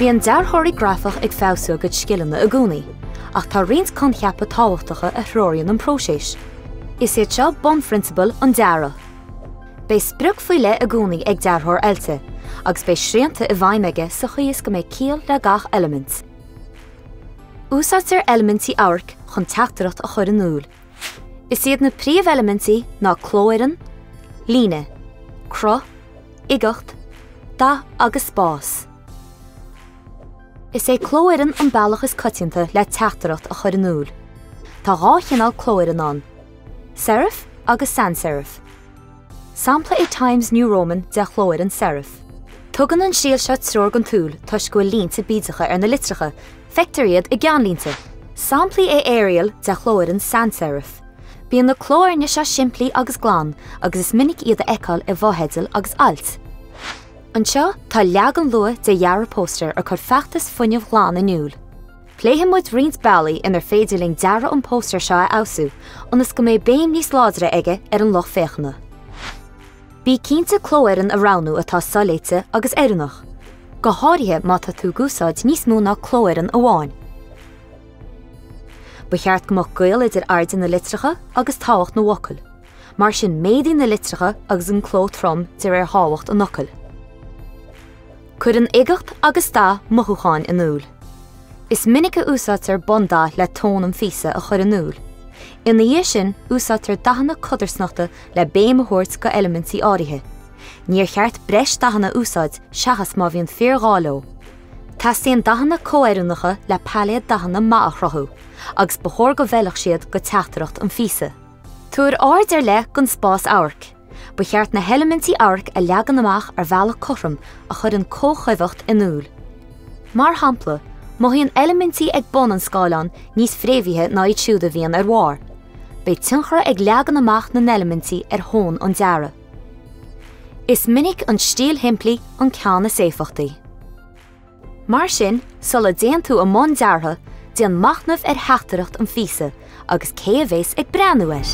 Bhí an dearthirí grafach ag fása go scillanna a gúnaí, ach tá riont concheappa tábhachtacha a thróiríonn an próisis. Is iad seo bon principal an deara. Bei sprug faoi le a gúnaí ag dearthóir ailte, agus bei srianta i bhaimige sa chuos go méid ciall le gach element. Úsáidtear elementí áirc chun teachtarat a chur an úl. Is iad na príomh-elementí ná chlóireann, líne, cro, igacht, da agus spás. Is é chlóireann an bailach is coitianta le teachtarat a chur an úl. Tá dhá cheanál chlóireann an, serif agus sans serif. Sampla i Times New Roman de chlóireann serif. Tugann an síl seo tróir an túl tuis go línta bídeacha ar na litricha, feictar iad i gceann línta. Sampla é Arial de chlóireann sans serif. Bíonn na chlóirne seo simplí agus glán, agus is minic iad a eicáil i bmhótheidil agus alt. Anseo tá leagan lua de dhearra póster ar chur feachtas fuinneamh ghlán aniuil. Pléithe muid riont bailí inar féidirling dearra an póster seo a ausú, ionas go méid béim níos láidre aige ar an loch féachna. Bí cínta chlóireann a ránú atá soléite agus éireannach. Go háirithe má tá tú gúsáid níos mó ná chlóireann amháin. Ba cheart go mbeadh gaol idir airde na litricha agus táhacht na mhocail, mar sin méadaí na litricha agus an chló trom de ar tháhacht an nocail. Cuir an igacht agus dá mothúcháin in úl. Is minic a úsáidtear bondá le tón an físa a chur an úl. Ina dhé sin úsáidtear dahanna codarsnachta le béim a thuirt go elementí áirithe. Níor cheart breis dahanna úsáid seachas má bhíonn fíorgháló. Tasíonn dahanna cóéireannacha le pealaíod dahanna maithrothú, agus bethóir go bhealach siad go teachtarat an físa. Tuair áard ar le gon spás áirc. Ba cheart na elementí áirc a leagan amach ar bhealach chorm a chur an cóchuimeacht in úl. Mar hampla, má híonn elementí ag bon an scáileán níos fréimhithe ná iad siúd a bhíonn ar mhar. Bei tinchre ag leagan amach na elementí ar thón an deara. Is minic an stíl himplí an ceanna séfachtaí. Mar sin, sulla déan tú am món deartha, déan machnamh ar theachtarat an físa, agus cé a bhés ag breanú air.